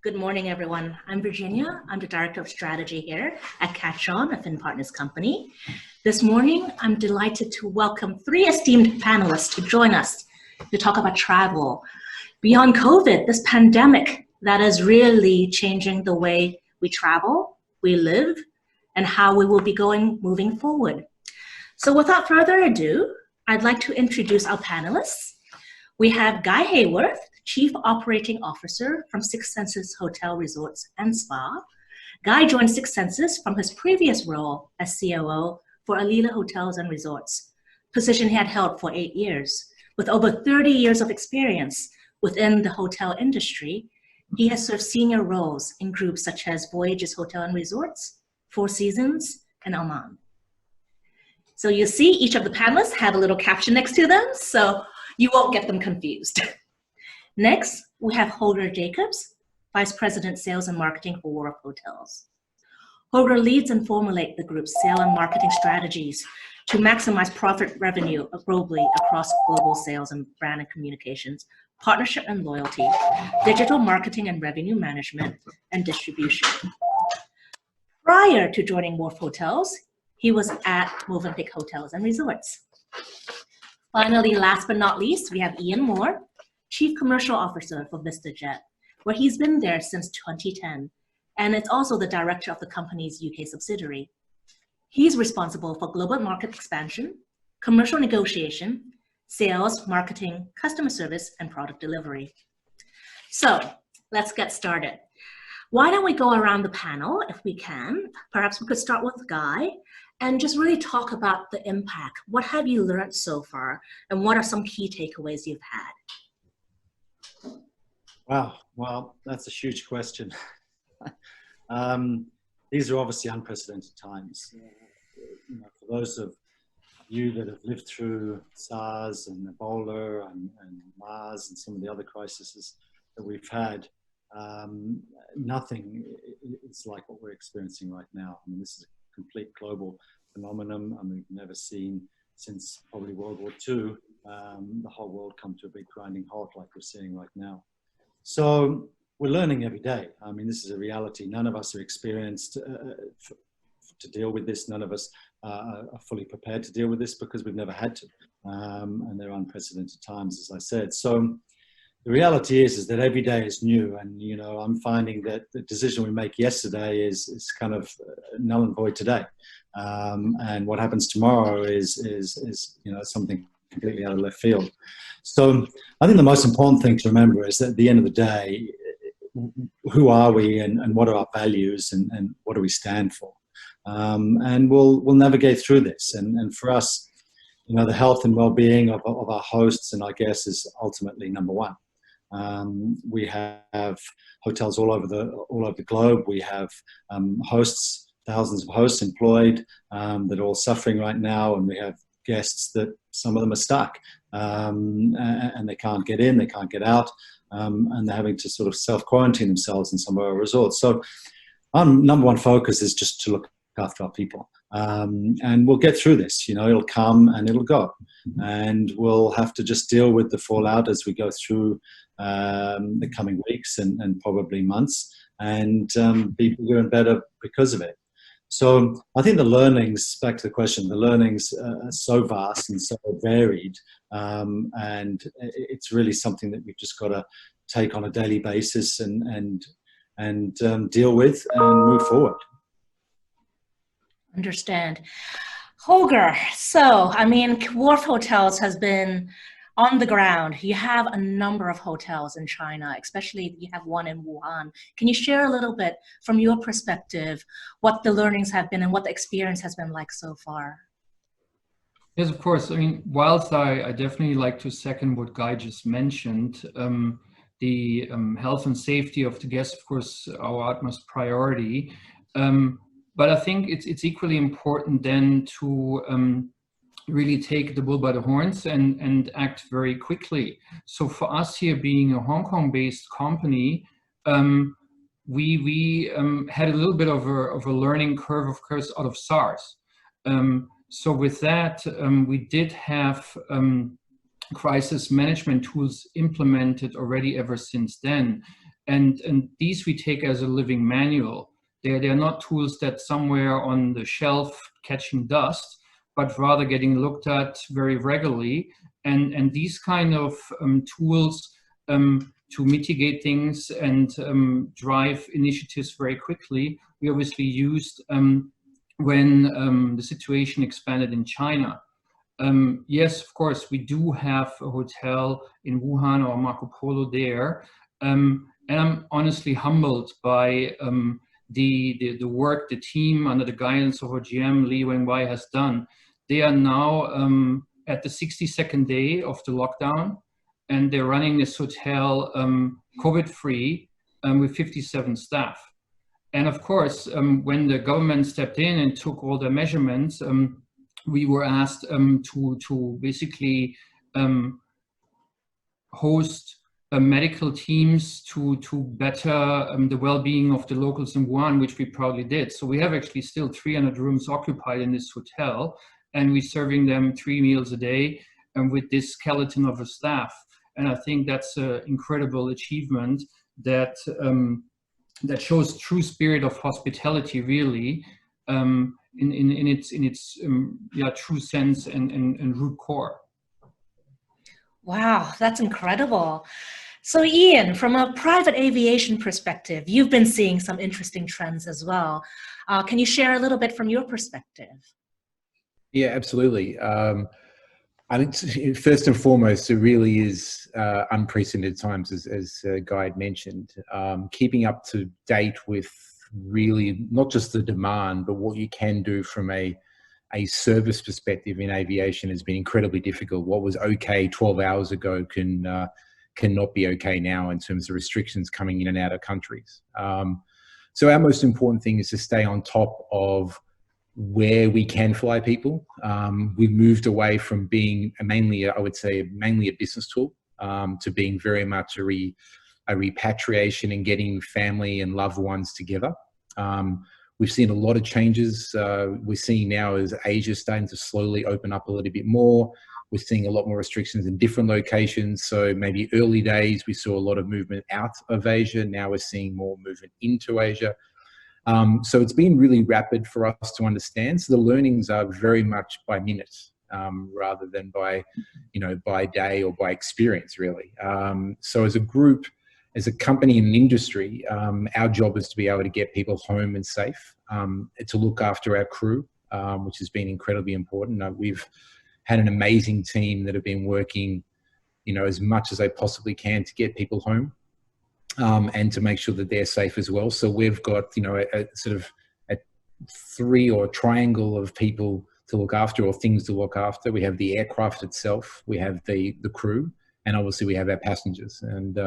Good morning, everyone. I'm Virginia. I'm the Director of Strategy here at CatchOn, a Finn Partners company. This morning, I'm delighted to welcome three esteemed panelists to join us to talk about travel. Beyond COVID, this pandemic that is really changing the way we travel, we live, and how we will be moving forward. So without further ado, I'd like to introduce our panelists. We have Ngai Heywood, Chief Operating Officer from Six Senses Hotel Resorts and Spa. Ngai joined Six Senses from his previous role as COO for Alila Hotels and Resorts, position he had held for 8 years. With over 30 years of experience within the hotel industry, he has served senior roles in groups such as Voyages Hotel and Resorts, Four Seasons, and Oman. So you see each of the panelists have a little caption next to them, so you won't get them confused. Next, we have Holger Jakobs, Vice President Sales and Marketing for Wharf Hotels. Holger leads and formulates the group's sales and marketing strategies to maximize profit revenue globally across global sales and brand and communications, partnership and loyalty, digital marketing and revenue management, and distribution. Prior to joining Wharf Hotels, he was at Movenpick Hotels and Resorts. Finally, last but not least, we have Ian Moore, Chief Commercial Officer for VistaJet, where he's been there since 2010, and it's also the director of the company's UK subsidiary. He's responsible for global market expansion, commercial negotiation, sales, marketing, customer service, and product delivery. So let's get started. Why don't we go around the panel if we can? Perhaps we could start with Ngai and just really talk about the impact. What have you learned so far, and what are some key takeaways you've had? Wow, well, that's a huge question. These are obviously unprecedented times. For those of you that have lived through SARS and Ebola and MERS and some of the other crises that we've had, nothing is like what we're experiencing right now. I mean, this is a complete global phenomenon. I mean, we've never seen since probably World War II, the whole world come to a big grinding halt like we're seeing right now. So we're learning every day. I mean, this is a reality. None of us are experienced to deal with this. None of us are fully prepared to deal with this because we've never had to. And they're unprecedented times, as I said. So the reality is that every day is new. And, you know, I'm finding that the decision we make yesterday is kind of null and void today. And what happens tomorrow is you know, something completely out of left field. So I think the most important thing to remember is that at the end of the day, who are we and what are our values and what do we stand for? And we'll navigate through this. And for us, you know, the health and well-being of our hosts and our guests is ultimately number one. We have hotels all over the globe. We have hosts, thousands of hosts employed that are all suffering right now, and we have guests that some of them are stuck and they can't get in, they can't get out, and they're having to sort of self-quarantine themselves in some of our resorts. So our number one focus is just to look after our people. And we'll get through this, you know, it'll come and it'll go. And we'll have to just deal with the fallout as we go through the coming weeks and probably months, and be bigger and better because of it. So I think the learnings, back to the question, the learnings are so vast and so varied, and it's really something that we've just got to take on a daily basis and deal with and move forward. Understand. Holger, so, I mean, Wharf Hotels has been on the ground. You have a number of hotels in China, especially you have one in Wuhan. Can you share a little bit from your perspective what the learnings have been and what the experience has been like so far? Yes, of course. I mean, whilst I definitely like to second what Ngai just mentioned, the health and safety of the guests, of course, our utmost priority. But I think it's equally important then to really take the bull by the horns and act very quickly. So for us here, being a Hong Kong-based company, we had a little bit of a learning curve, of course, out of SARS. So with that, we did have crisis management tools implemented already ever since then. And these we take as a living manual. They're not tools that somewhere on the shelf catching dust, but rather getting looked at very regularly. And these kind of tools to mitigate things and drive initiatives very quickly, we obviously used when the situation expanded in China. Yes, of course, we do have a hotel in Wuhan or Marco Polo there. And I'm honestly humbled by the work the team under the guidance of our GM, Li Wenwei, has done. They are now at the 62nd day of the lockdown, and they're running this hotel COVID-free with 57 staff. And of course, when the government stepped in and took all the measurements, we were asked to basically host medical teams to better the well-being of the locals in Wuhan, which we proudly did. So we have actually still 300 rooms occupied in this hotel, and we're serving them 3 meals a day with this skeleton of a staff. And I think that's an incredible achievement that that shows true spirit of hospitality, really, in its true sense and root core. Wow, that's incredible. So Ian, from a private aviation perspective, you've been seeing some interesting trends as well. Can you share a little bit from your perspective? Yeah, absolutely. I think first and foremost, it really is unprecedented times, as Guy had mentioned. Keeping up to date with really not just the demand, but what you can do from a service perspective in aviation has been incredibly difficult. What was okay 12 hours ago cannot be okay now in terms of restrictions coming in and out of countries. So our most important thing is to stay on top of where we can fly people. We've moved away from being mainly a business tool to being very much a repatriation and getting family and loved ones together. We've seen a lot of changes. We're seeing now as Asia starting to slowly open up a little bit more. We're seeing a lot more restrictions in different locations. So maybe early days, we saw a lot of movement out of Asia. Now we're seeing more movement into Asia. So it's been really rapid for us to understand. So the learnings are very much by minute rather than by day or by experience, really. So as a group, as a company and an industry, our job is to be able to get people home and safe, to look after our crew, which has been incredibly important. We've had an amazing team that have been working, as much as they possibly can to get people home. And to make sure that they're safe as well. So we've got, a sort of a three or triangle of people to look after or things to look after. We have the aircraft itself, we have the crew, and obviously we have our passengers. And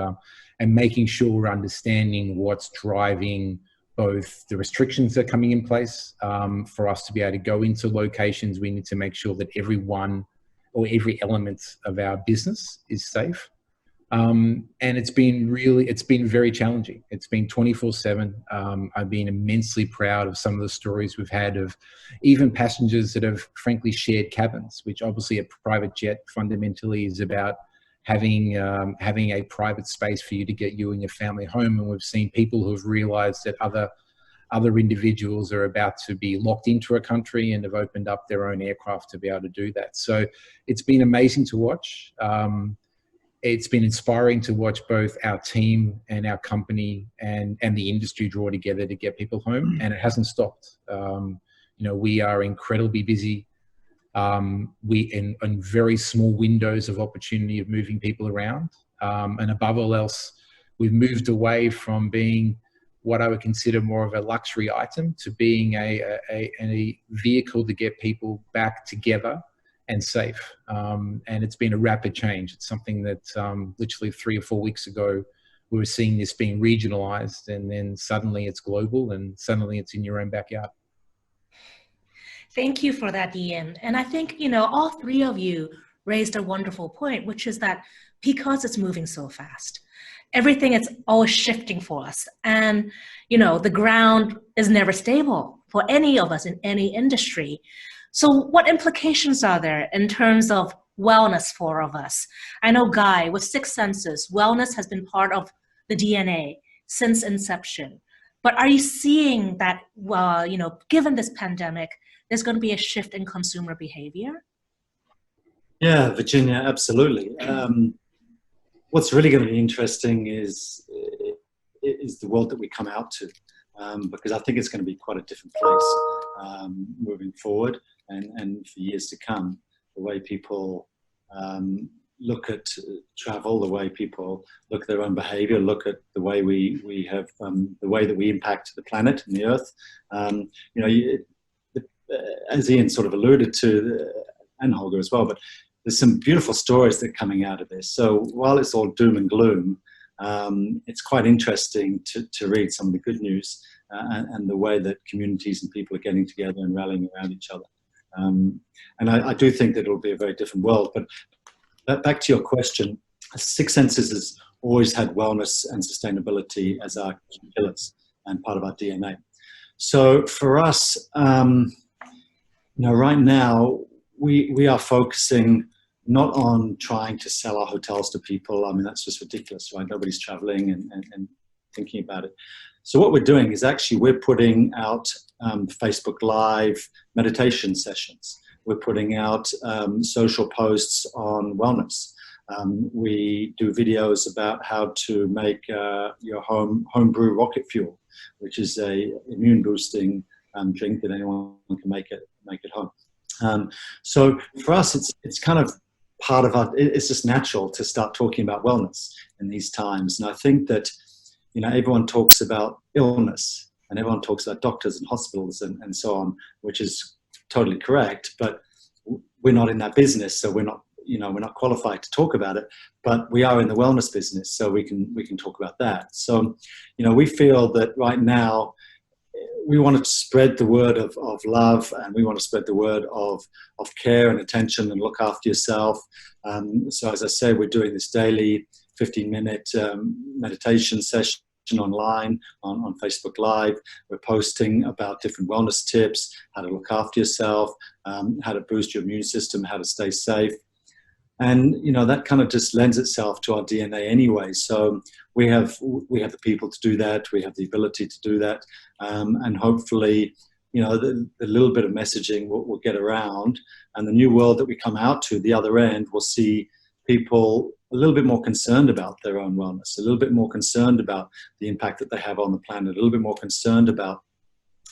making sure we're understanding what's driving both the restrictions that are coming in place. For us to be able to go into locations, we need to make sure that everyone or every element of our business is safe. And it's been very challenging. It's been 24/7. I've been immensely proud of some of the stories we've had of even passengers that have frankly shared cabins, which obviously a private jet fundamentally is about having a private space for you to get you and your family home. And we've seen people who have realized that other individuals are about to be locked into a country and have opened up their own aircraft to be able to do that. So it's been amazing to watch. It's been inspiring to watch both our team and our company and the industry draw together to get people home, and it hasn't stopped. We are incredibly busy. We in very small windows of opportunity of moving people around, and above all else, we've moved away from being what I would consider more of a luxury item to being a vehicle to get people back together and safe. And it's been a rapid change. It's something that literally 3 or 4 weeks ago, we were seeing this being regionalized, and then suddenly it's global, and suddenly it's in your own backyard. Thank you for that, Ian. And I think, all three of you raised a wonderful point, which is that because it's moving so fast, everything is always shifting for us. And, the ground is never stable for any of us in any industry. So what implications are there in terms of wellness for all of us? I know, Guy, with 6 senses, wellness has been part of the DNA. since inception. But are you seeing that, well, given this pandemic, there's going to be a shift in consumer behavior? Yeah, Virginia, absolutely. What's really going to be interesting is the world that we come out to, because I think it's going to be quite a different place moving forward and for years to come. The way people look at travel, the way people look at their own behavior, look at the way we have, the way that we impact the planet and the earth. As Ian sort of alluded to, and Holger as well, but there's some beautiful stories that are coming out of this. So while it's all doom and gloom, it's quite interesting to read some of the good news and the way that communities and people are getting together and rallying around each other. And I do think that it'll be a very different world. But back to your question, Six Senses has always had wellness and sustainability as our key pillars and part of our DNA. So for us, right now, we are focusing not on trying to sell our hotels to people. I mean, that's just ridiculous, right? Nobody's traveling and thinking about it. So what we're doing is actually we're putting out Facebook Live meditation sessions. We're putting out social posts on wellness. We do videos about how to make your homebrew rocket fuel, which is a immune boosting drink that anyone can make at home. So for us, it's kind of part of it's just natural to start talking about wellness in these times. And I think that, everyone talks about illness and everyone talks about doctors and hospitals and so on, which is totally correct, but we're not in that business. So we're not qualified to talk about it, but we are in the wellness business. So we can talk about that. So, we feel that right now, we want to spread the word of love, and we want to spread the word of care and attention and look after yourself. So as I say, we're doing this daily 15-minute meditation session online on Facebook Live. We're posting about different wellness tips, how to look after yourself, how to boost your immune system, how to stay safe. And, that kind of just lends itself to our DNA anyway. So we have the people to do that. We have the ability to do that. And hopefully, the little bit of messaging will get around. And the new world that we come out to, the other end, will see people a little bit more concerned about their own wellness, a little bit more concerned about the impact that they have on the planet, a little bit more concerned about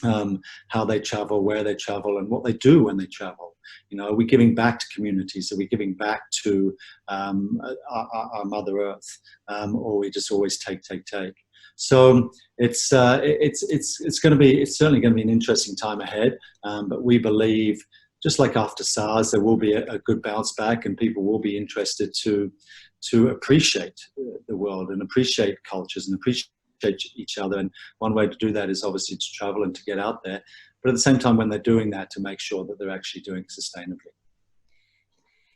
how they travel, where they travel, and what they do when they travel. Are we giving back to communities? Are we giving back to our Mother Earth, or we just always take? So it's certainly going to be an interesting time ahead. But we believe, just like after SARS, there will be a good bounce back, and people will be interested to appreciate the world and appreciate cultures and appreciate each other. And one way to do that is obviously to travel and to get out there. But at the same time, when they're doing that, to make sure that they're actually doing it sustainably.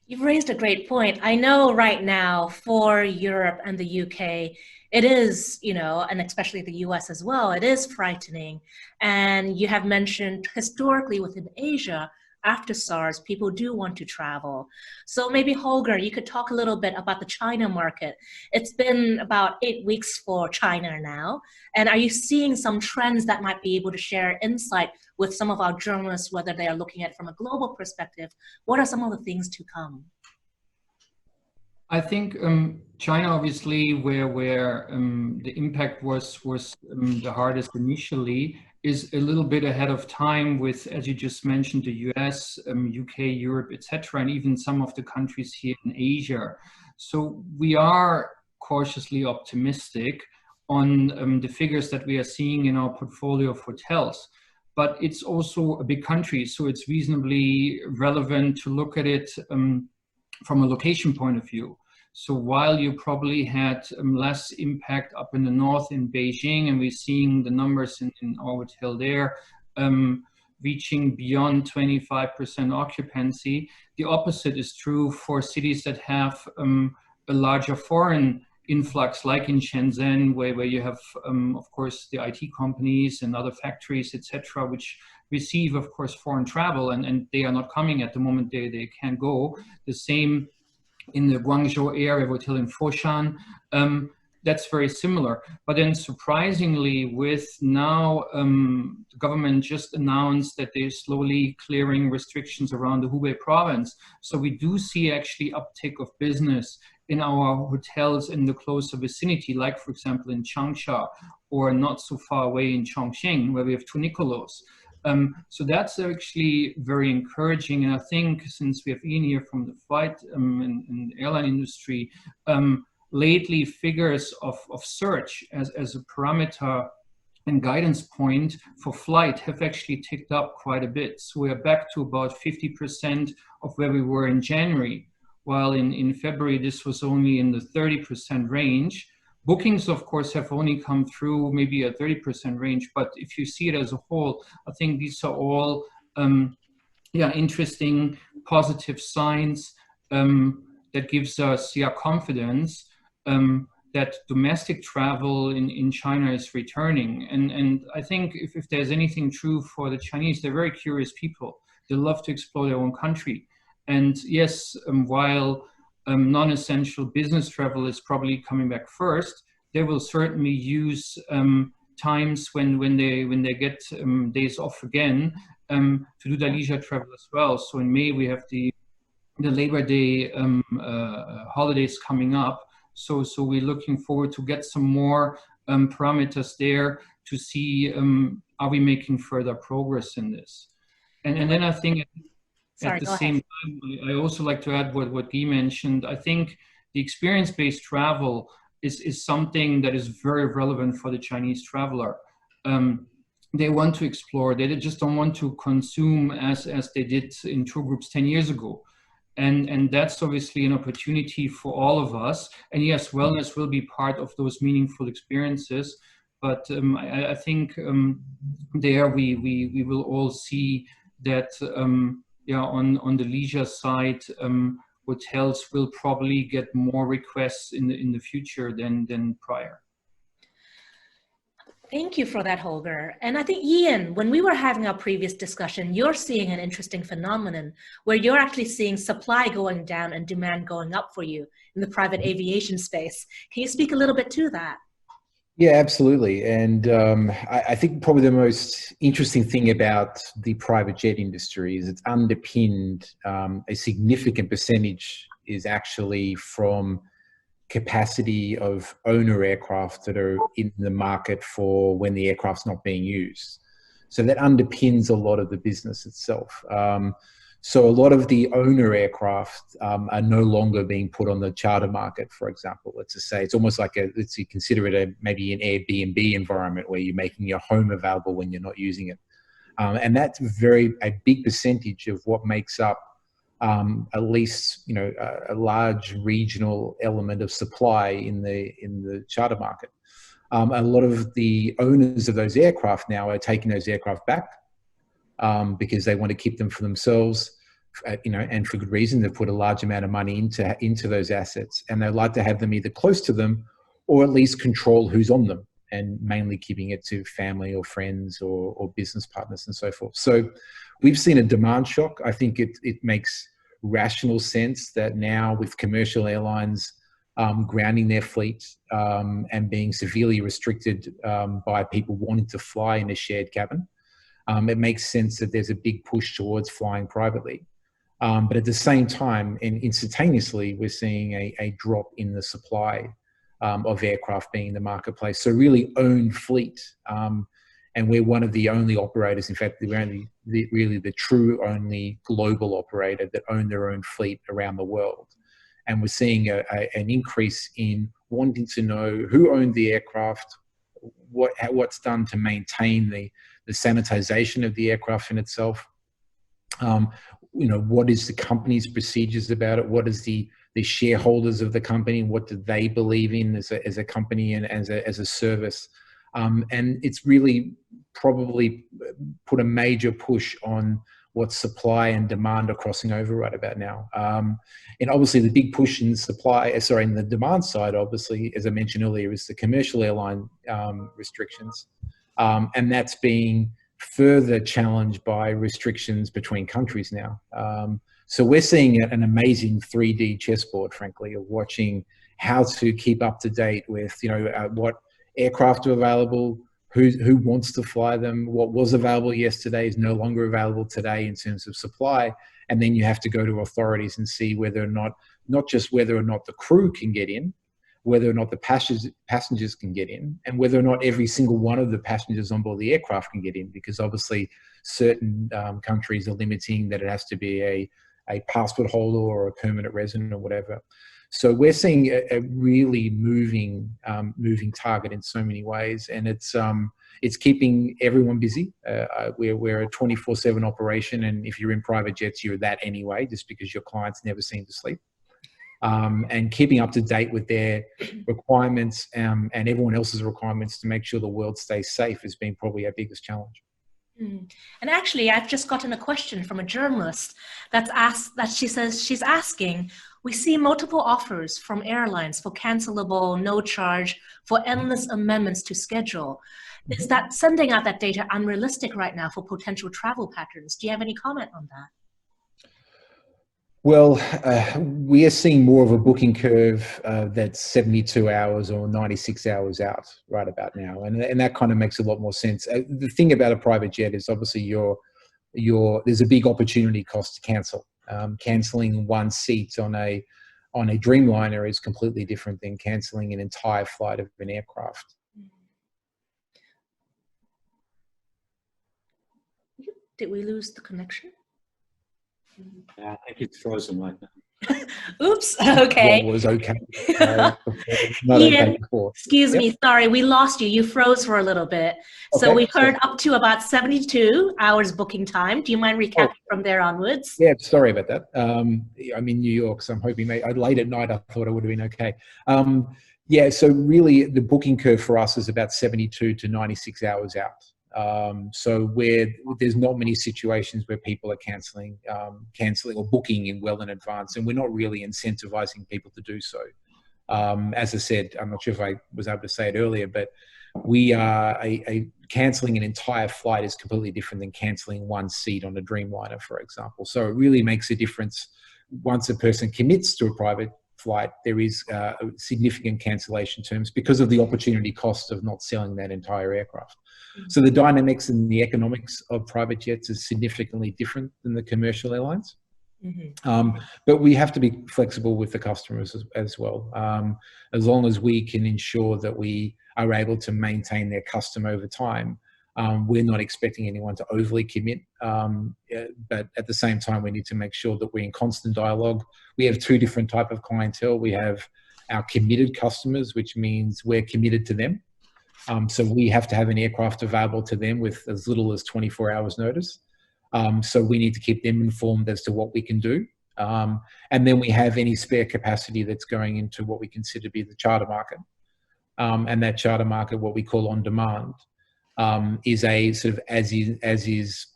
You've raised a great point. I know right now for Europe and the UK, it is, and especially the US as well, it is frightening. And you have mentioned historically within Asia, after SARS, people do want to travel. So maybe Holger, you could talk a little bit about the China market. It's been about 8 weeks for China now. And are you seeing some trends that might be able to share insight with some of our journalists, whether they are looking at it from a global perspective? What are some of the things to come? I think China, obviously, where the impact was the hardest initially, is a little bit ahead of time with, as you just mentioned, the US, UK, Europe, etc., and even some of the countries here in Asia. So we are cautiously optimistic on the figures that we are seeing in our portfolio of hotels. But it's also a big country, so it's reasonably relevant to look at it from a location point of view. So while you probably had less impact up in the north in Beijing, and we're seeing the numbers in our hotel there reaching beyond 25% occupancy, the opposite is true for cities that have a larger foreign influx, like in Shenzhen, where you have, of course, the IT companies and other factories, etc., which receive, of course, foreign travel, and they are not coming at the moment. They can't go. The same in the Guangzhou area, hotel in Foshan. that's very similar. But then surprisingly, with now the government just announced that they're slowly clearing restrictions around the Hubei province. So we do see actually uptick of business in our hotels in the closer vicinity, like for example in Changsha, or not so far away in Chongqing, where we have two Nicolos. So that's actually very encouraging. And I think since we have Ian here from the flight and airline industry, lately figures of search as a parameter and guidance point for flight have actually ticked up quite a bit. So we're back to about 50% of where we were in January, while in February this was only in the 30% range. Bookings, of course, have only come through maybe a 30% range, but if you see it as a whole, I think these are all interesting, positive signs that gives us confidence that domestic travel in China is returning. And I think if there's anything true for the Chinese, they're very curious people. They love to explore their own country. And yes, while non-essential business travel is probably coming back first, they will certainly use times when they get days off again to do their leisure travel as well. So in May we have the Labor Day holidays coming up. So we're looking forward to get some more parameters there to see are we making further progress in this. And then I think at the same time, I also like to add what Guy mentioned. I think the experience-based travel is something that is very relevant for the Chinese traveler. They want to explore. They just don't want to consume as they did in tour groups 10 years ago. And that's obviously an opportunity for all of us. And yes, wellness will be part of those meaningful experiences. But I think there we will all see that on the leisure side, hotels will probably get more requests in the future than prior. Thank you for that, Holger. And I think, Ian, when we were having our previous discussion, you're seeing an interesting phenomenon where you're actually seeing supply going down and demand going up for you in the private aviation space. Can you speak a little bit to that? Yeah, absolutely. And I think probably the most interesting thing about the private jet industry is it's underpinned, a significant percentage is actually from capacity of owner aircraft that are in the market for when the aircraft's not being used. So that underpins a lot of the business itself. So a lot of the owner aircraft are no longer being put on the charter market, for example. Let's just say it's almost like you consider it maybe an Airbnb environment where you're making your home available when you're not using it. And that's a big percentage of what makes up at least a large regional element of supply in the charter market. A lot of the owners of those aircraft now are taking those aircraft back because they want to keep them for themselves, and for good reason. They've put a large amount of money into those assets, and they like to have them either close to them or at least control who's on them, and mainly keeping it to family or friends or business partners and so forth. So we've seen a demand shock. I think it makes rational sense that now with commercial airlines grounding their fleet and being severely restricted by people wanting to fly in a shared cabin, it makes sense that there's a big push towards flying privately. But at the same time, and instantaneously, we're seeing a drop in the supply of aircraft being in the marketplace. So really owned fleet. And we're one of the only operators, in fact, really the true only global operator that own their own fleet around the world. And we're seeing an increase in wanting to know who owned the aircraft, what's done to maintain the sanitization of the aircraft in itself. What is the company's procedures about it? What is the shareholders of the company? What do they believe in as a company and as a service? And it's really probably put a major push on what supply and demand are crossing over right about now. And obviously the big push in in the demand side, obviously, as I mentioned earlier, is the commercial airline restrictions. And that's being further challenged by restrictions between countries now. So we're seeing an amazing 3D chessboard, frankly, of watching how to keep up to date with, what aircraft are available, who wants to fly them, what was available yesterday is no longer available today in terms of supply. And then you have to go to authorities and see whether or not just whether or not the crew can get in, whether or not the passengers can get in, and whether or not every single one of the passengers on board the aircraft can get in, because obviously certain countries are limiting that it has to be a passport holder or a permanent resident or whatever. So we're seeing a really moving target in so many ways, and it's keeping everyone busy. We're a 24/7 operation, and if you're in private jets, you're that anyway, just because your clients never seem to sleep. And keeping up to date with their requirements and everyone else's requirements to make sure the world stays safe has been probably our biggest challenge. And actually, I've just gotten a question from a journalist she says she's asking, we see multiple offers from airlines for cancelable, no charge, for endless amendments to schedule. Is that sending out that data unrealistic right now for potential travel patterns? Do you have any comment on that? Well, we are seeing more of a booking curve that's 72 hours or 96 hours out right about now. And that kind of makes a lot more sense. The thing about a private jet is obviously there's a big opportunity cost to cancel. Cancelling one seat on a Dreamliner is completely different than cancelling an entire flight of an aircraft. Did we lose the connection? Yeah, I think it's frozen right now. Oops, okay. What was okay. Not Ian, okay before. Excuse me, sorry, we lost you. You froze for a little bit. Okay, so we heard up to about 72 hours booking time. Do you mind recapping from there onwards? Yeah, sorry about that. I'm in New York, so I'm hoping late at night I thought I would have been okay. Yeah, so really the booking curve for us is about 72 to 96 hours out. So there's not many situations where people are cancelling or booking well in advance, and we're not really incentivizing people to do so. As I said, I'm not sure if I was able to say it earlier, but we are cancelling an entire flight is completely different than cancelling one seat on a Dreamliner, for example. So it really makes a difference. Once a person commits to a private flight, there is significant cancellation terms because of the opportunity cost of not selling that entire aircraft. So the dynamics and the economics of private jets is significantly different than the commercial airlines. But we have to be flexible with the customers as well. As long as we can ensure that we are able to maintain their custom over time, we're not expecting anyone to overly commit. But at the same time, we need to make sure that we're in constant dialogue. We have two different types of clientele. We have our committed customers, which means we're committed to them. So we have to have an aircraft available to them with as little as 24 hours notice. So we need to keep them informed as to what we can do. And then we have any spare capacity that's going into what we consider to be the charter market. And that charter market, what we call on demand, is a sort of as is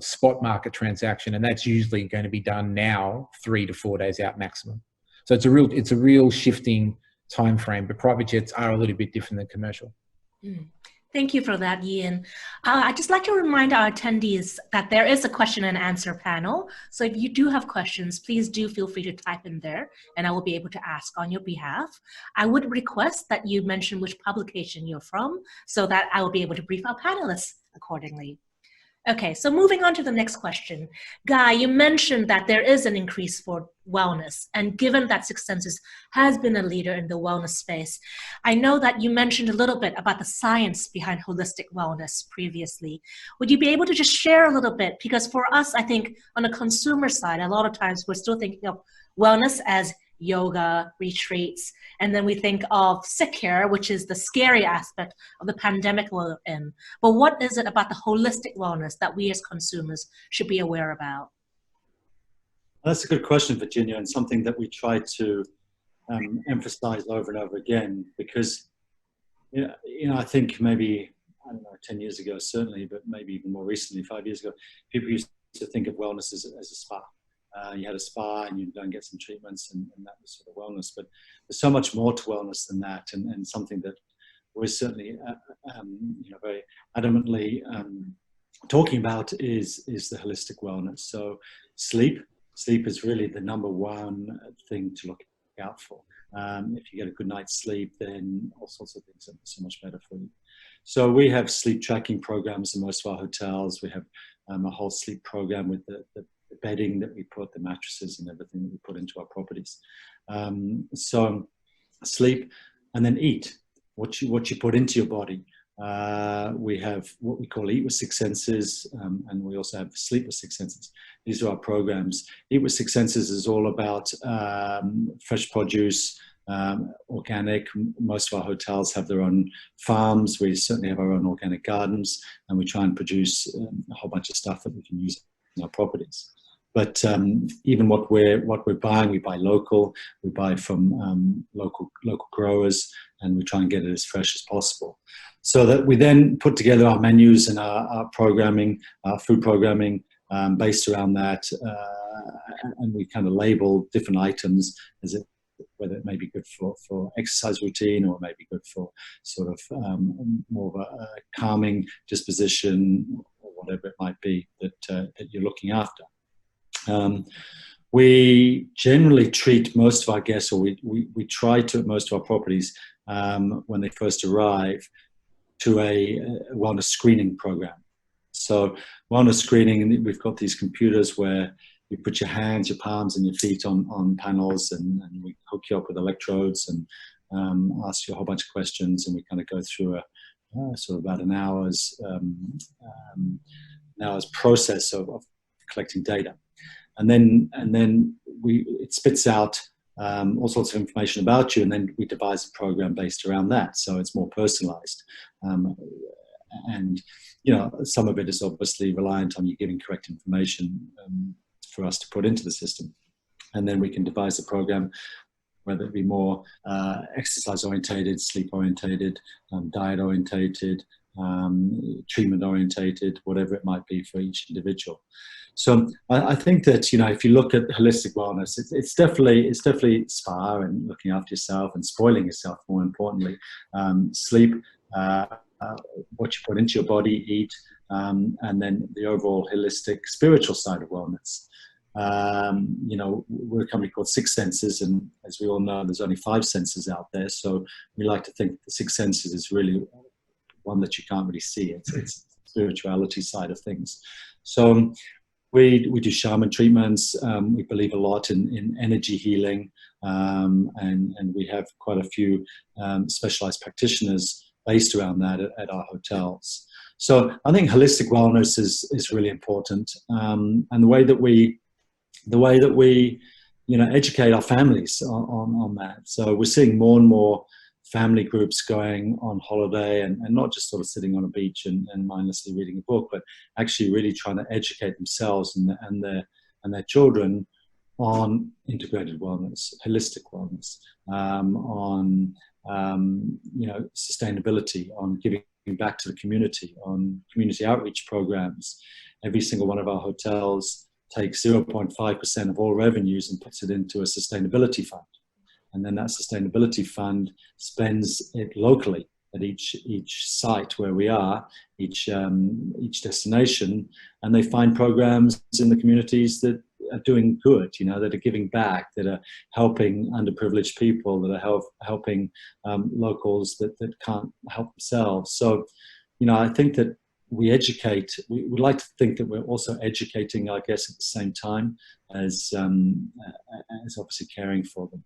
spot market transaction. And that's usually going to be done now 3 to 4 days out maximum. So it's a real shifting time frame, but private jets are a little bit different than commercial. Thank you for that, Ian. I'd just like to remind our attendees that there is a question and answer panel. So if you do have questions, please do feel free to type in there and I will be able to ask on your behalf. I would request that you mention which publication you're from so that I will be able to brief our panelists accordingly. Okay, so moving on to the next question. Guy, you mentioned that there is an increase for wellness, and given that Sixth Senses has been a leader in the wellness space, I know that you mentioned a little bit about the science behind holistic wellness previously. Would you be able to just share a little bit? Because for us, I think on the consumer side, a lot of times we're still thinking of wellness as yoga, retreats, and then we think of sick care, which is the scary aspect of the pandemic we're in. But what is it about the holistic wellness that we as consumers should be aware about? That's a good question, Virginia, and something that we try to emphasize over and over again, because I think maybe, I don't know, 10 years ago certainly, but maybe even more recently, 5 years ago, people used to think of wellness as a spa. You had a spa and you'd go and get some treatments and that was sort of wellness. But there's so much more to wellness than that, and something that we're certainly very adamantly talking about is the holistic wellness. So sleep sleep is really the #1 thing to look out for. If you get a good night's sleep, then all sorts of things are so much better for you. So we have sleep tracking programs in most of our hotels. We have a whole sleep program with the bedding that we put, the mattresses and everything that we put into our properties. So sleep, and then eat, what you put into your body. We have what we call Eat with Six Senses, and we also have Sleep with Six Senses. These are our programs. Eat with Six Senses is all about fresh produce, organic. Most of our hotels have their own farms. We certainly have our own organic gardens, and we try and produce a whole bunch of stuff that we can use in our properties. But even what we're buying, we buy local. We buy from local growers, and we try and get it as fresh as possible. So that we then put together our menus and our programming, our food programming based around that, and we kind of label different items as whether it may be good for exercise routine, or it may be good for sort of more of a calming disposition, or whatever it might be that you're looking after. We generally treat most of our guests, or we try to at most of our properties, when they first arrive, to a wellness screening program. So wellness screening, we've got these computers where you put your hands, your palms and your feet on panels, and we hook you up with electrodes and ask you a whole bunch of questions, and we kind of go through a sort of about an hour's process of collecting data. And then it spits out all sorts of information about you, and then we devise a program based around that, so it's more personalized. And some of it is obviously reliant on you giving correct information for us to put into the system, and then we can devise a program, whether it be more exercise orientated, sleep orientated, diet orientated, treatment orientated, whatever it might be for each individual. So I think that if you look at holistic wellness, it's definitely spa and looking after yourself and spoiling yourself, more importantly. Sleep, what you put into your body, eat, and then the overall holistic spiritual side of wellness. We're a company called Six Senses, and as we all know, there's only 5 senses out there. So we like to think the 6 senses is really one that you can't really see. It's the spirituality side of things. So we do shaman treatments. We believe a lot in energy healing, and we have quite a few specialized practitioners based around that at our hotels. So I think holistic wellness is really important, and the way that we educate our families on that. So we're seeing more and more family groups going on holiday, and not just sort of sitting on a beach and mindlessly reading a book, but actually really trying to educate themselves and their children on integrated wellness, holistic wellness, on sustainability, on giving back to the community, on community outreach programs. Every single one of our hotels takes 0.5% of all revenues and puts it into a sustainability fund. And then that sustainability fund spends it locally at each site where we are, each destination, and they find programs in the communities that are doing good, that are giving back, that are helping underprivileged people, that are helping locals that can't help themselves. So, I think that we educate. We would like to think that we're also educating our guests at the same time as obviously caring for them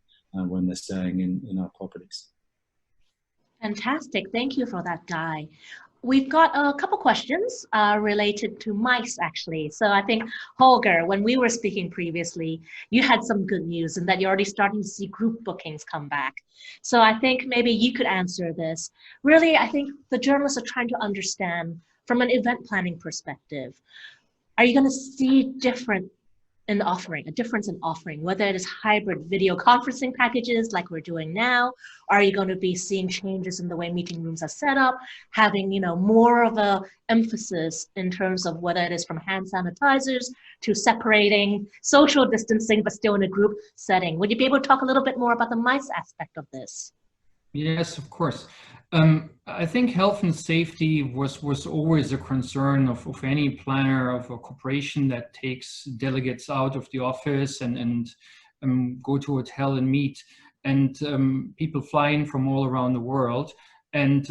when they're staying in our properties. Fantastic. Thank you for that, Guy. We've got a couple questions related to mice, actually. So I think, Holger, when we were speaking previously, you had some good news in that you're already starting to see group bookings come back. So I think maybe you could answer this. Really, I think the journalists are trying to understand from an event planning perspective, are you going to see a difference in offering, whether it is hybrid video conferencing packages like we're doing now? Are you going to be seeing changes in the way meeting rooms are set up, having more of a emphasis in terms of whether it is from hand sanitizers to separating, social distancing, but still in a group setting? Would you be able to talk a little bit more about the MICE aspect of this? Yes, of course. I think health and safety was always a concern of any planner of a corporation that takes delegates out of the office and go to a hotel and meet, and people fly in from all around the world. And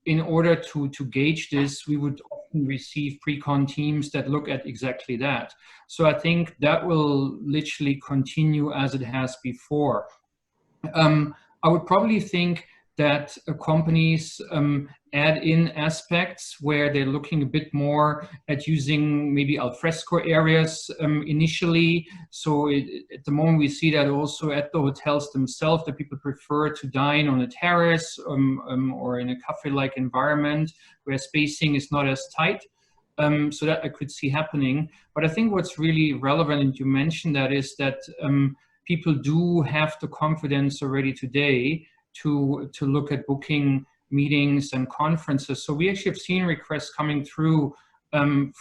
in order to gauge this, we would often receive pre-con teams that look at exactly that. So I think that will literally continue as it has before. I would probably think that companies add in aspects where they're looking a bit more at using maybe alfresco areas initially. So at the moment we see that also at the hotels themselves, that people prefer to dine on a terrace or in a cafe-like environment where spacing is not as tight. So that I could see happening. But I think what's really relevant, and you mentioned that, is that people do have the confidence already today to look at booking meetings and conferences. So we actually have seen requests coming through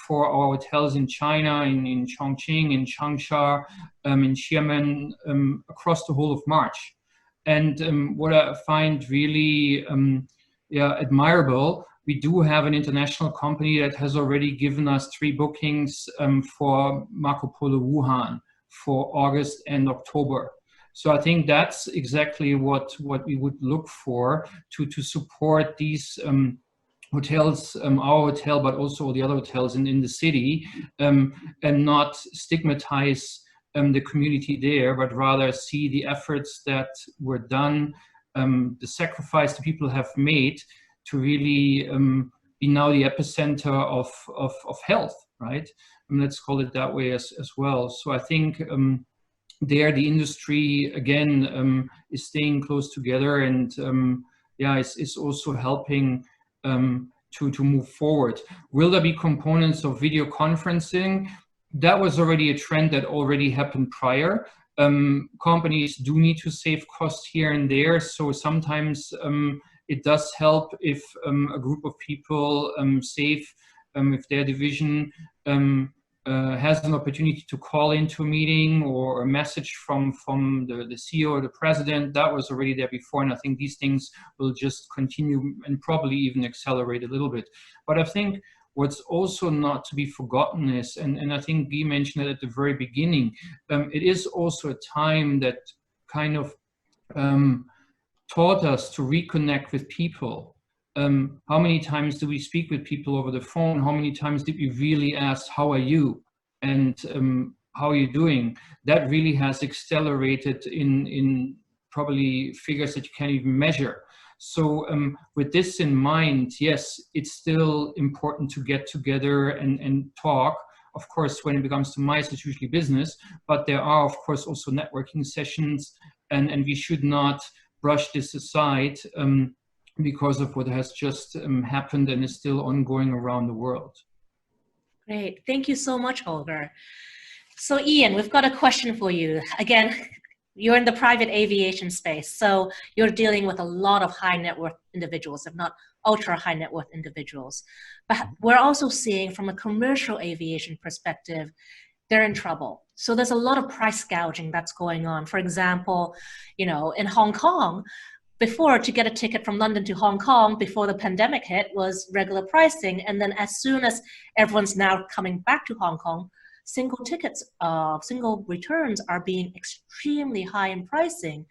for our hotels in China, in Chongqing, in Changsha, in Xiamen, across the whole of March. And what I find really admirable, we do have an international company that has already given us 3 bookings for Marco Polo Wuhan for August and October. So I think that's exactly what we would look for to support these hotels, our hotel, but also all the other hotels in the city, and not stigmatize the community there, but rather see the efforts that were done, the sacrifice the people have made to really be now the epicenter of health, right? And let's call it that way as well. So I think there the industry again is staying close together, and it's also helping to move forward. Will there be components of video conferencing? That was already a trend that already happened prior. Companies do need to save costs here and there, so sometimes it does help if a group of people save, if their division has an opportunity to call into a meeting or a message from the CEO or the president. That was already there before, and I think these things will just continue and probably even accelerate a little bit. But I think what's also not to be forgotten is, and I think Guy mentioned it at the very beginning, it is also a time that kind of taught us to reconnect with people. How many times do we speak with people over the phone? How many times did we really ask, how are you? And how are you doing? That really has accelerated in probably figures that you can't even measure. So with this in mind, yes, it's still important to get together and talk. Of course, when it becomes to MICE, it's usually business, but there are, of course, also networking sessions, and we should not brush this aside because of what has just happened and is still ongoing around the world. Great, thank you so much, Holger. So Ian, we've got a question for you. Again, you're in the private aviation space, so you're dealing with a lot of high net worth individuals, if not ultra high net worth individuals. But we're also seeing from a commercial aviation perspective, they're in trouble. So there's a lot of price gouging that's going on. For example, you know, in Hong Kong, before, to get a ticket from London to Hong Kong before the pandemic hit was regular pricing. And then as soon as everyone's now coming back to Hong Kong, single tickets, single returns are being extremely high in pricing.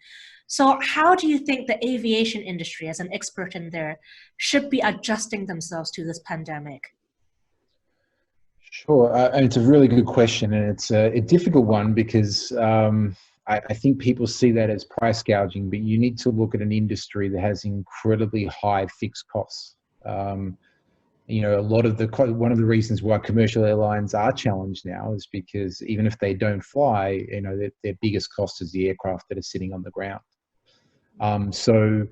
So how do you think the aviation industry, as an expert in there, should be adjusting themselves to this pandemic? Sure, it's a really good question, and it's a difficult one because I think people see that as price gouging, but you need to look at an industry that has incredibly high fixed costs. You know, one of the reasons why commercial airlines are challenged now is because even if they don't fly, you know, their biggest cost is the aircraft that are sitting on the ground. So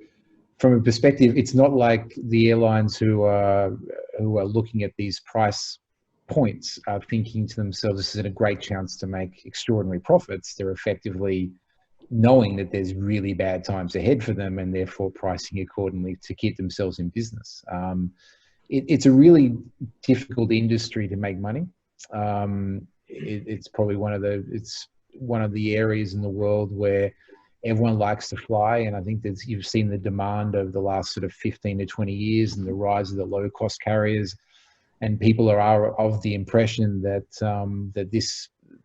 from a perspective, it's not like the airlines who are looking at these price points are thinking to themselves, this is a great chance to make extraordinary profits. They're effectively knowing that there's really bad times ahead for them and therefore pricing accordingly to keep themselves in business. It's a really difficult industry to make money. It's probably one of the areas in the world where everyone likes to fly, and I think that you've seen the demand over the last sort of 15 to 20 years and the rise of the low-cost carriers, and people are of the impression that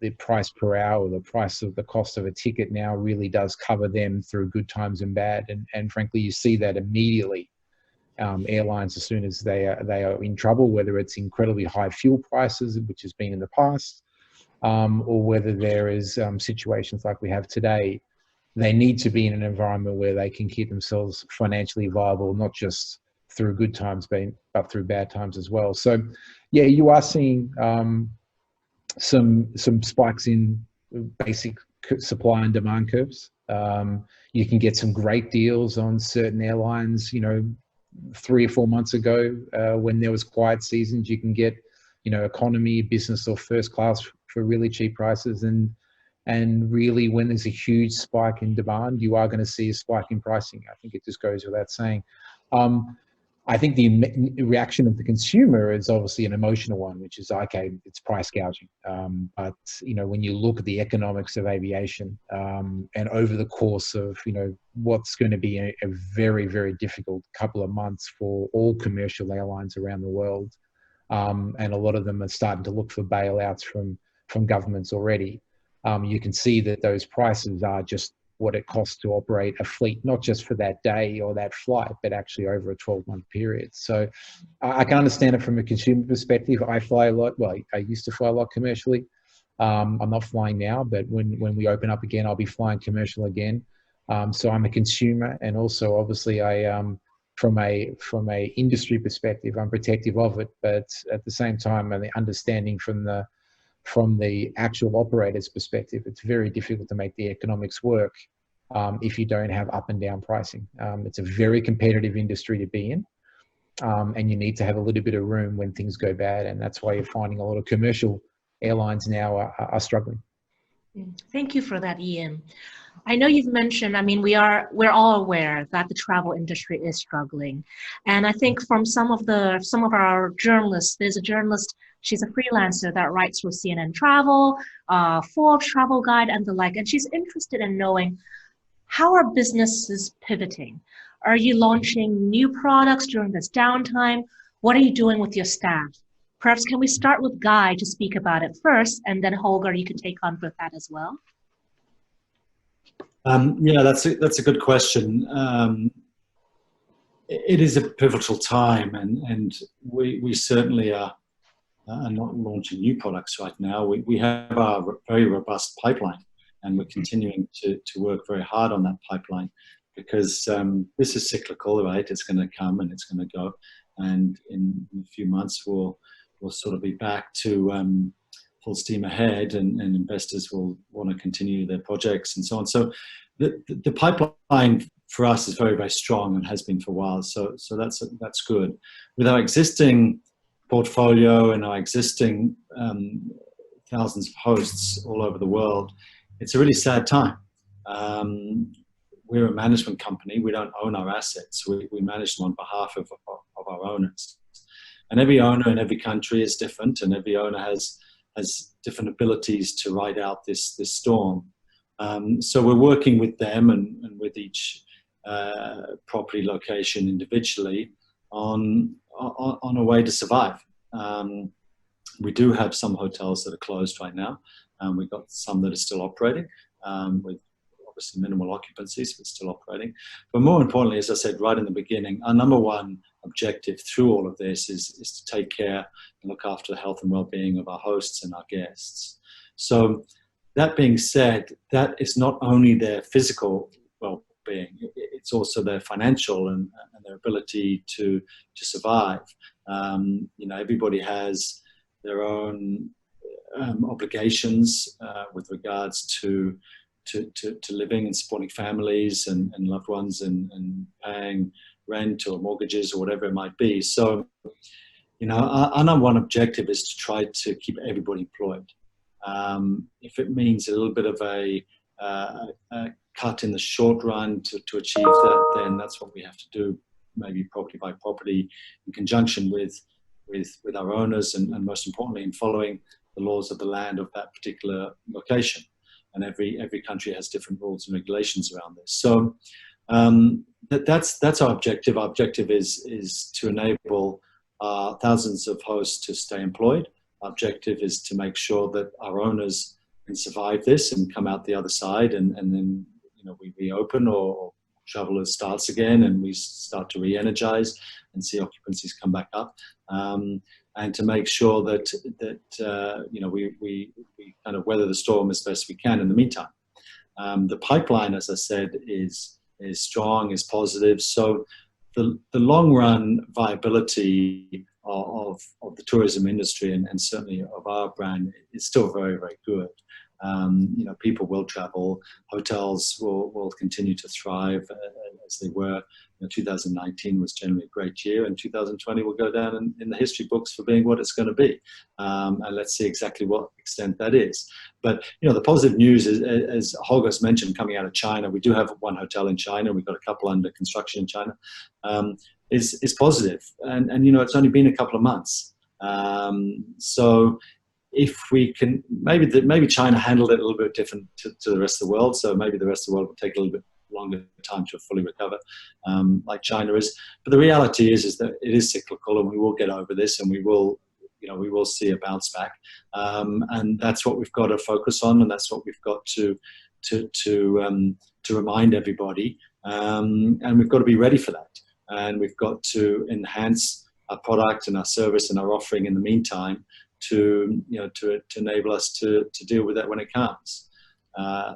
the price per hour, the price of the cost of a ticket now really does cover them through good times and bad, and frankly, you see that immediately. Airlines, as soon as they are in trouble, whether it's incredibly high fuel prices, which has been in the past, or whether there is situations like we have today, they need to be in an environment where they can keep themselves financially viable, not just through good times, but through bad times as well. So, yeah, you are seeing some spikes in basic supply and demand curves. You can get some great deals on certain airlines, 3 or 4 months ago, when there was quiet seasons, you can get, economy, business, or first class for really cheap prices. And really, when there's a huge spike in demand, you are going to see a spike in pricing. I think it just goes without saying. I think the reaction of the consumer is obviously an emotional one, which is, okay, it's price gouging. But, when you look at the economics of aviation, and over the course of, what's going to be a very, very difficult couple of months for all commercial airlines around the world, and a lot of them are starting to look for bailouts from governments already, you can see that those prices are just what it costs to operate a fleet, not just for that day or that flight, but actually over a 12-month period. So I can understand it from a consumer perspective. I fly a lot. Well, I used to fly a lot commercially. I'm not flying now, but when we open up again, I'll be flying commercial again. So I'm a consumer, and also obviously from a industry perspective, I'm protective of it. But at the same time, and the understanding from the actual operator's perspective, it's very difficult to make the economics work if you don't have up and down pricing. It's a very competitive industry to be in, and you need to have a little bit of room when things go bad, and that's why you're finding a lot of commercial airlines now are struggling. Thank you for that, Ian. I know you've mentioned, we're all aware that the travel industry is struggling. And I think from some of our journalists, there's a journalist, she's a freelancer that writes for CNN Travel, Forbes Travel Guide, and the like. And she's interested in knowing, how are businesses pivoting? Are you launching new products during this downtime? What are you doing with your staff? Perhaps can we start with Ngai to speak about it first, and then Holger, you can take on with that as well. Yeah, that's a good question. It is a pivotal time, and we certainly are not launching new products right now. We have our very robust pipeline, and we're continuing to work very hard on that pipeline, because this is cyclical, right? It's going to come and it's going to go, and in a few months we'll sort of be back to full steam ahead, and investors will want to continue their projects and so on. So the pipeline for us is very, very strong and has been for a while. So that's good. With our existing portfolio and our existing thousands of hosts all over the world, it's a really sad time. We're a management company. We don't own our assets. We manage them on behalf of our owners. And every owner in every country is different, and every owner has different abilities to ride out this storm. So we're working with them and with each property location individually on a way to survive. We do have some hotels that are closed right now. We've got some that are still operating with obviously minimal occupancies, but still operating. But more importantly, as I said right in the beginning, our number one objective through all of this is to take care and look after the health and well-being of our hosts and our guests. So that being said, that is not only their physical well-being, it's also their financial and their ability to survive. Everybody has their own obligations with regards to living and supporting families and loved ones and paying rent or mortgages or whatever it might be. So, our number one objective is to try to keep everybody employed. If it means a little bit of a cut in the short run to achieve that, then that's what we have to do, maybe property by property, in conjunction with our owners, and most importantly, in following the laws of the land of that particular location. and every country has different rules and regulations around this. So that's our objective. Our objective is to enable thousands of hosts to stay employed. Our objective is to make sure that our owners can survive this and come out the other side, and then we reopen, or travel starts again, and we start to re-energize and see occupancies come back up, and to make sure that we kind of weather the storm as best we can in the meantime. The pipeline, as I said, is strong, is positive. So the long run viability of the tourism industry, and certainly of our brand, is still very, very good. People will travel, hotels will continue to thrive as they were. 2019 was generally a great year, and 2020 will go down in the history books for being what it's going to be. And let's see exactly what extent that is. But the positive news is, as Holger's mentioned, coming out of China, we do have one hotel in China. We've got a couple under construction in China. Is positive, and it's only been a couple of months. So if we can, maybe China handled it a little bit different to the rest of the world. So maybe the rest of the world will take a little bit longer time to fully recover, like China is. But the reality is that it is cyclical, and we will get over this, and we will see a bounce back. And that's what we've got to focus on, and that's what we've got to remind everybody. And we've got to be ready for that. And we've got to enhance our product and our service and our offering in the meantime to enable us to deal with that when it comes.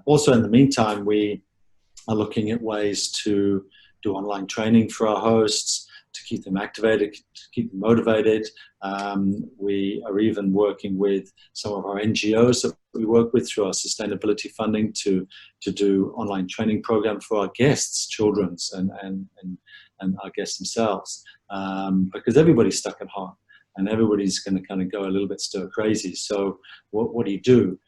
Also, in the meantime, we are looking at ways to do online training for our hosts, to keep them activated, to keep them motivated. We are even working with some of our NGOs that we work with through our sustainability funding to do online training program for our guests, children's and our guests themselves, because everybody's stuck at home. And everybody's going to kind of go a little bit stir crazy. So what do you do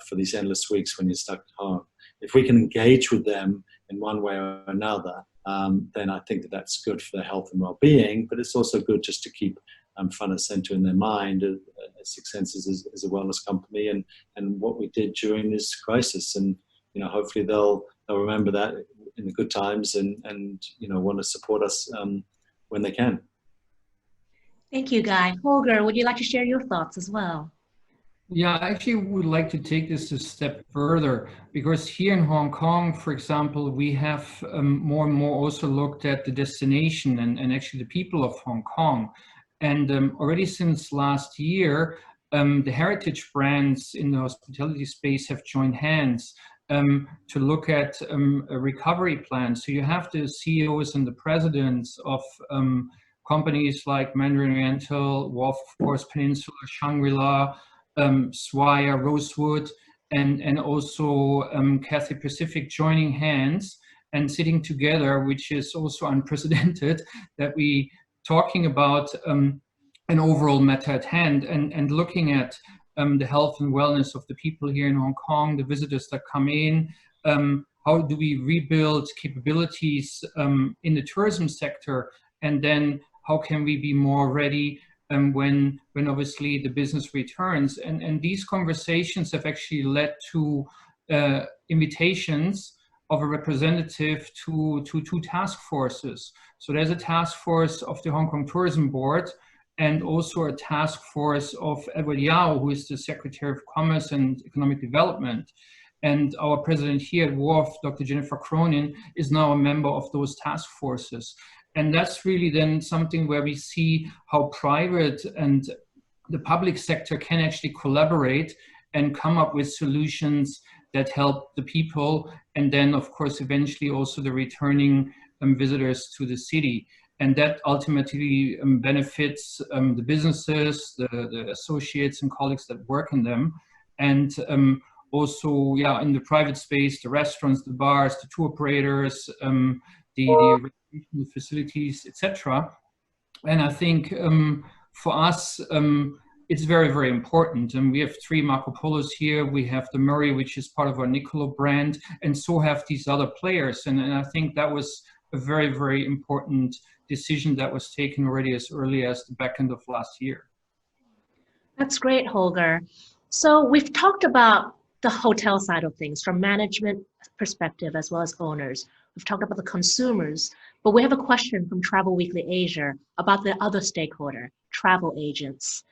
for these endless weeks when you're stuck at home? If we can engage with them in one way or another, then I think that's good for their health and well-being. But it's also good just to keep front and center in their mind. Six Senses is a wellness company, and what we did during this crisis, and hopefully they'll remember that in the good times, and want to support us when they can. Thank you, Guy. Holger, would you like to share your thoughts as well? Yeah, I actually would like to take this a step further, because here in Hong Kong, for example, we have more and more also looked at the destination and actually the people of Hong Kong. And already since last year, the heritage brands in the hospitality space have joined hands to look at a recovery plan. So you have the CEOs and the presidents of companies like Mandarin Oriental, Wharf, of course, Peninsula, Shangri-La, Swire, Rosewood, and also Cathay Pacific joining hands and sitting together, which is also unprecedented, that we talking about an overall matter at hand, and looking at the health and wellness of the people here in Hong Kong, the visitors that come in, how do we rebuild capabilities in the tourism sector, and then how can we be more ready when obviously the business returns. And these conversations have actually led to invitations of a representative to two task forces. So there's a task force of the Hong Kong Tourism Board, and also a task force of Edward Yao, who is the Secretary of Commerce and Economic Development. And our president here at Wharf, Dr. Jennifer Cronin, is now a member of those task forces. And that's really then something where we see how private and the public sector can actually collaborate and come up with solutions that help the people, and then of course eventually also the returning visitors to the city. And that ultimately benefits the businesses, the associates and colleagues that work in them, and also, yeah, in the private space, the restaurants, the bars, the tour operators, the recreational facilities, etc. And I think for us, it's very, very important. And we have 3 Marco Polos here. We have the Murray, which is part of our Nicolo brand, and so have these other players. And I think that was a very, very important decision that was taken already as early as the back end of last year. That's great, Holger. So we've talked about the hotel side of things, from management perspective as well as owners. We've talked about the consumers, but we have a question from Travel Weekly Asia about the other stakeholder, travel agents.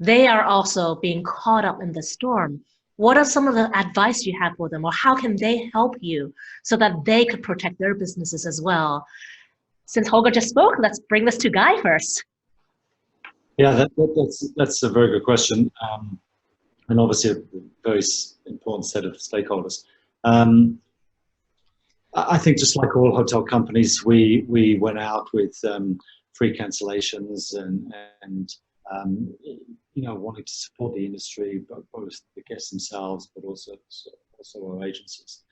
They are also being caught up in the storm. What are some of the advice you have for them, or how can they help you so that they could protect their businesses as well? Since Holger just spoke, let's bring this to Guy first. Yeah, that's a very good question, and obviously a very important set of stakeholders. I think just like all hotel companies, we went out with free cancellations and wanting to support the industry, both the guests themselves, but also our agencies.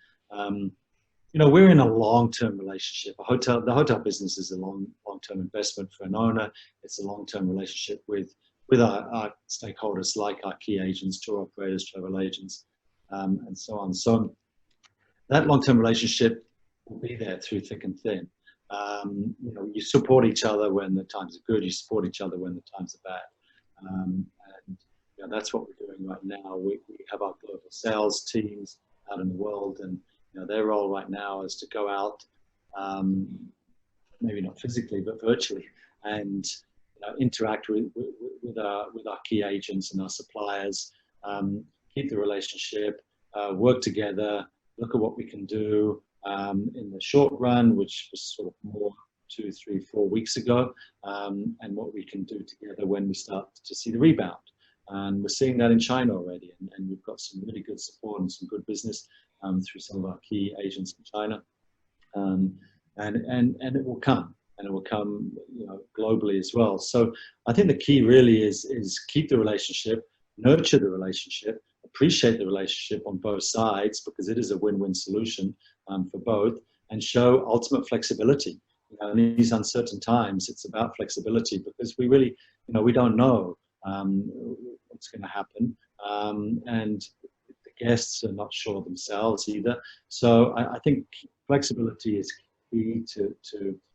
We're in a long-term relationship. The hotel business is a long-term investment for an owner. It's a long-term relationship with our stakeholders, like our key agents, tour operators, travel agents, and so on. So that long-term relationship will be there through thick and thin. You support each other when the times are good. You support each other when the times are bad. And that's what we're doing right now. We have our global sales teams out in the world, and their role right now is to go out, maybe not physically, but virtually, and interact with our key agents and our suppliers, keep the relationship, work together, look at what we can do in the short run, which was sort of more 2, 3, 4 weeks ago, and what we can do together when we start to see the rebound. And we're seeing that in China already, and we've got some really good support and some good business through some of our key agents in China, and it will come, and it will come globally as well. So I think the key really is keep the relationship, nurture the relationship, appreciate the relationship on both sides, because it is a win-win solution for both, and show ultimate flexibility. In these uncertain times, it's about flexibility, because we really, we don't know what's going to happen, and the guests are not sure themselves either. So I think flexibility is key to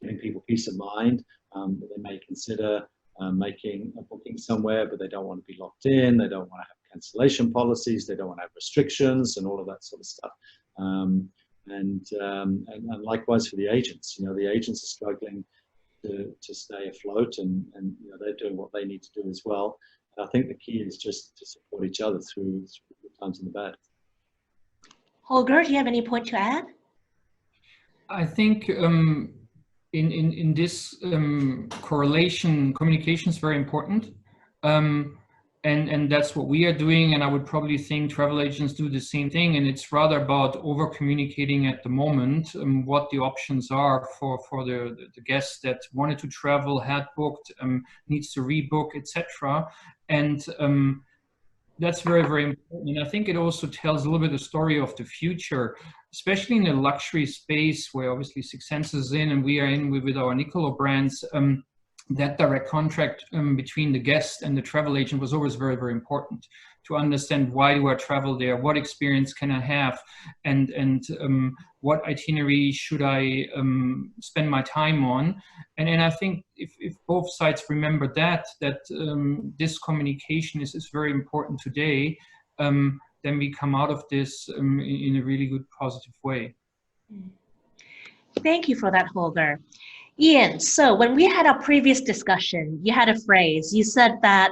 giving people peace of mind. That they may consider making a booking somewhere, but they don't want to be locked in. They don't want to have cancellation policies. They don't want to have restrictions and all of that sort of stuff. And likewise for the agents. The agents are struggling to stay afloat, and they're doing what they need to do as well. And I think the key is just to support each other through the times and the bad. Holger, do you have any point to add? I think in this correlation, communication is very important. And that's what we are doing, and I would probably think travel agents do the same thing, and it's rather about over communicating at the moment what the options are for the guests that wanted to travel, had booked, needs to rebook, etc. And that's very, very important. And I think it also tells a little bit the story of the future, especially in the luxury space where obviously Six Senses is in, and we are in with our Niccolo brands. That direct contract between the guest and the travel agent was always very, very important to understand, why do I travel there, what experience can I have, and what itinerary should I spend my time on. And I think if both sides remember that this communication is very important today, then we come out of this in a really good, positive way. Thank you for that, Holger. Ian, so when we had our previous discussion, you had a phrase. You said that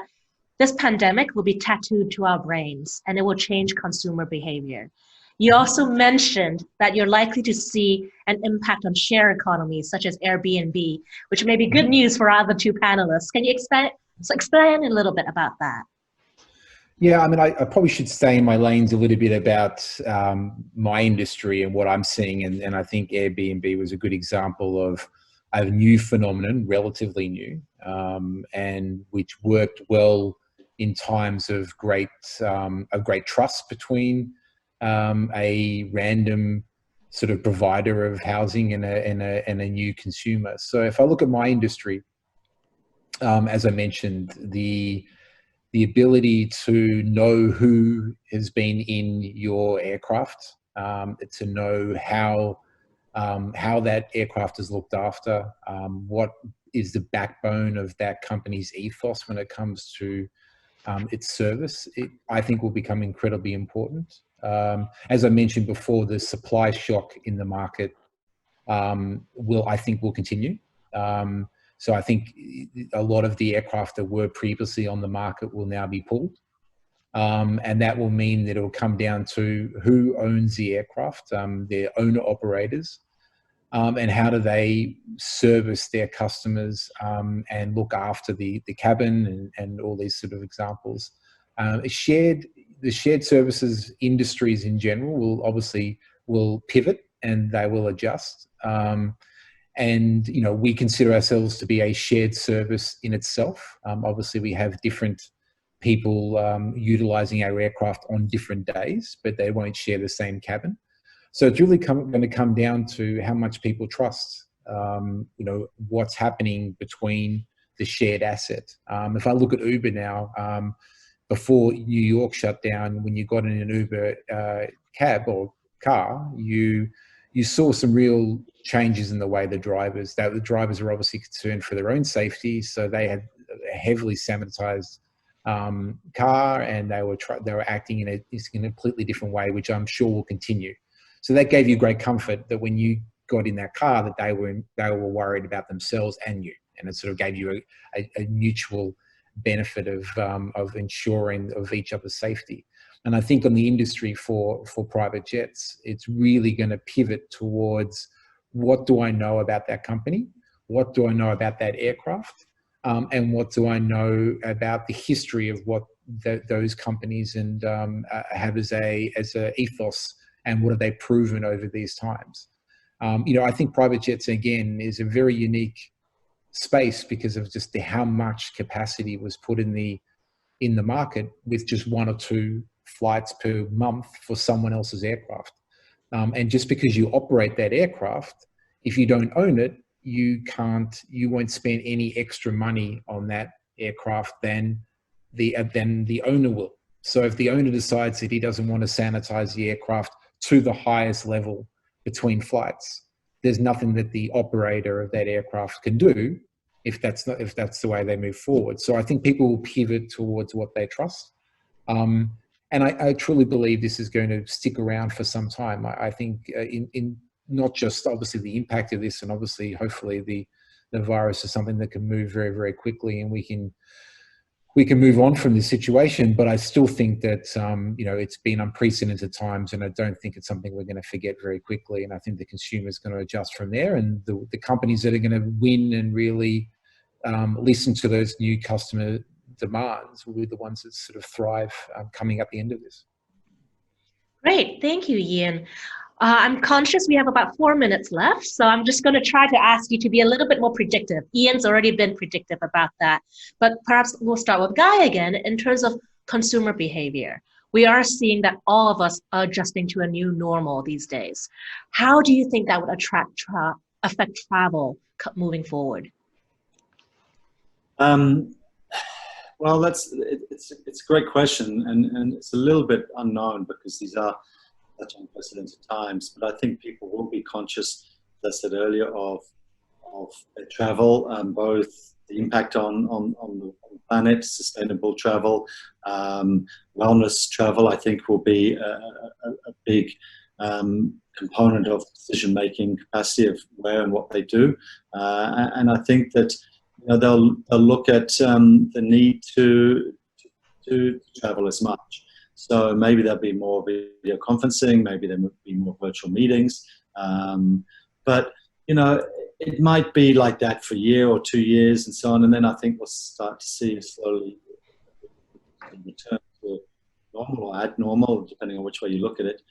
this pandemic will be tattooed to our brains and it will change consumer behavior. You also mentioned that you're likely to see an impact on share economies such as Airbnb, which may be good news for our other two panelists. Can you explain a little bit about that? Yeah, I mean, I probably should stay in my lanes a little bit about my industry and what I'm seeing. And I think Airbnb was a good example of a new phenomenon, relatively new, and which worked well in times of great trust between a random sort of provider of housing and a new consumer. So if I look at my industry, as I mentioned, the ability to know who has been in your aircraft, to know how that aircraft is looked after, what is the backbone of that company's ethos when it comes to its service, I think will become incredibly important. As I mentioned before, the supply shock in the market I think will continue. So I think a lot of the aircraft that were previously on the market will now be pulled. And that will mean that it will come down to who owns the aircraft, their owner operators, and how do they service their customers and look after the cabin and all these sort of examples. The shared services industries in general will pivot and they will adjust. And, you know, we consider ourselves to be a shared service in itself. Obviously, we have different people utilizing our aircraft on different days, but they won't share the same cabin. So it's really going to come down to how much people trust, you know, what's happening between the shared asset. If I look at Uber now, before New York shut down, when you got in an Uber cab or car, you saw some real changes in the way the drivers are obviously concerned for their own safety. So they had a heavily sanitized car, and they were acting in a completely different way, which I'm sure will continue. So that gave you great comfort that when you got in that car, that they were worried about themselves and you, and it sort of gave you a mutual benefit of ensuring of each other's safety. And I think on the industry for private jets, it's really going to pivot towards what do I know about that company, what do I know about that aircraft, and what do I know about the history of what those companies and have as a ethos, and what have they proven over these times. You know, I think private jets again is a very unique space because of just how much capacity was put in the market with just 1 or 2 flights per month for someone else's aircraft. And just because you operate that aircraft, if you don't own it, you won't spend any extra money on that aircraft than the owner will. So if the owner decides that he doesn't want to sanitize the aircraft to the highest level between flights, there's nothing that the operator of that aircraft can do if that's the way they move forward. So I think people will pivot towards what they trust. And I truly believe this is going to stick around for some time. I think in not just obviously the impact of this, and obviously hopefully the virus is something that can move very, very quickly, and we can move on from this situation. But I still think that you know, it's been unprecedented times, and I don't think it's something we're going to forget very quickly. And I think the consumer is going to adjust from there, and the companies that are going to win and really listen to those new customer demands will be the ones that sort of thrive coming up the end of this. Great, thank you, Ian. I'm conscious we have about 4 minutes left, so I'm just going to try to ask you to be a little bit more predictive. Ian's already been predictive about that, but perhaps we'll start with Ngai again in terms of consumer behavior. We are seeing that all of us are adjusting to a new normal these days. How do you think that would affect travel moving forward? Well, it's a great question, and it's a little bit unknown because these are such unprecedented times. But I think people will be conscious, as I said earlier, of their travel, both the impact on the planet, sustainable travel, wellness travel. I think will be a big component of decision-making capacity of where and what they do, and I think that, you know, they'll look at the need to travel as much. So maybe there'll be more video conferencing, maybe there will be more virtual meetings. But, you know, it might be like that for a year or 2 years and so on. And then I think we'll start to see slowly return to normal or abnormal, depending on which way you look at it,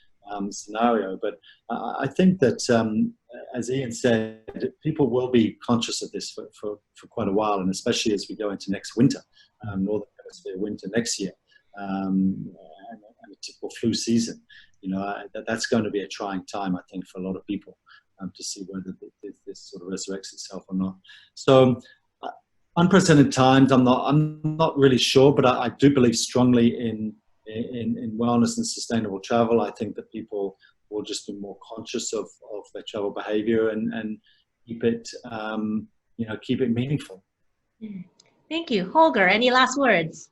scenario. But I think that, as Ian said, people will be conscious of this for quite a while, and especially as we go into next winter, Northern Hemisphere winter next year, and a typical flu season. You know, that's going to be a trying time, I think, for a lot of people, to see whether this sort of resurrects itself or not. So unprecedented times, I'm not really sure, but I do believe strongly in wellness and sustainable travel. I think that people will just be more conscious of their travel behavior and keep it, you know, keep it meaningful. Thank you. Holger, any last words?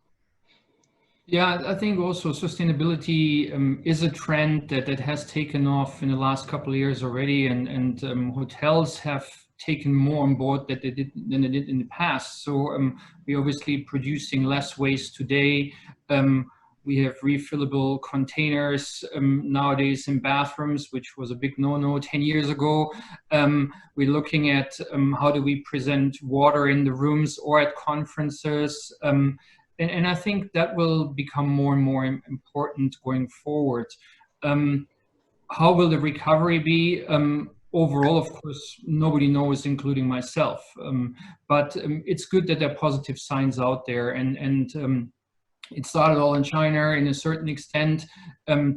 Yeah, I think also sustainability is a trend that has taken off in the last couple of years already, and hotels have taken more on board than they did in the past. So we're obviously producing less waste today. We have refillable containers nowadays in bathrooms, which was a big no-no 10 years ago. We're looking at how do we present water in the rooms or at conferences. And I think that will become more and more important going forward. How will the recovery be? Overall, of course, nobody knows, including myself. But it's good that there are positive signs out there. And it started all in China in a certain extent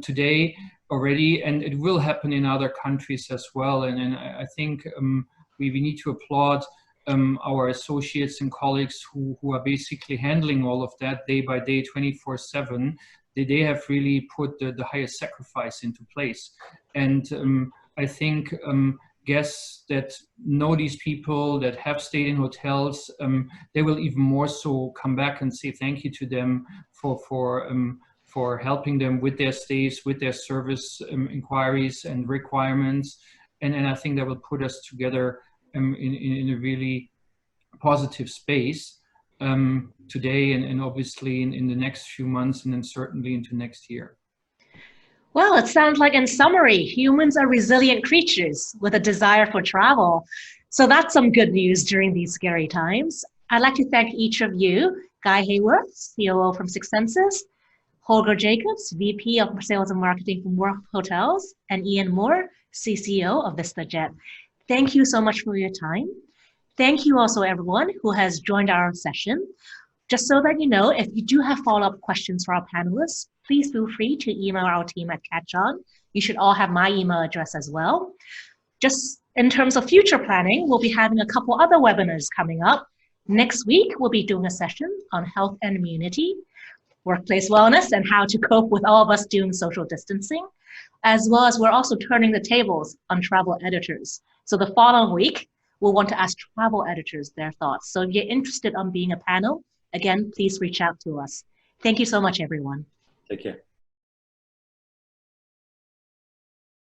today already, and it will happen in other countries as well. And I think we need to applaud our associates and colleagues who are basically handling all of that day by day, 24/7. They have really put the highest sacrifice into place. And I think guests that know these people, that have stayed in hotels, they will even more so come back and say thank you to them for helping them with their stays, with their service inquiries and requirements. And I think that will put us together in a really positive space today and obviously in the next few months, and then certainly into next year. Well, it sounds like, in summary, humans are resilient creatures with a desire for travel. So that's some good news during these scary times. I'd like to thank each of you, Ngai Heywood, COO from Six Senses, Holger Jakobs, VP of Sales and Marketing from Wharf Hotels, and Ian Moore, CCO of VistaJet. Thank you so much for your time. Thank you also everyone who has joined our session. Just so that you know, if you do have follow-up questions for our panelists, please feel free to email our team at CatchOn. You should all have my email address as well. Just in terms of future planning, we'll be having a couple other webinars coming up. Next week, we'll be doing a session on health and immunity, workplace wellness, and how to cope with all of us doing social distancing, as well as we're also turning the tables on travel editors. So the following week, we'll want to ask travel editors their thoughts. So if you're interested in being a panel, again, please reach out to us. Thank you so much, everyone. Take care.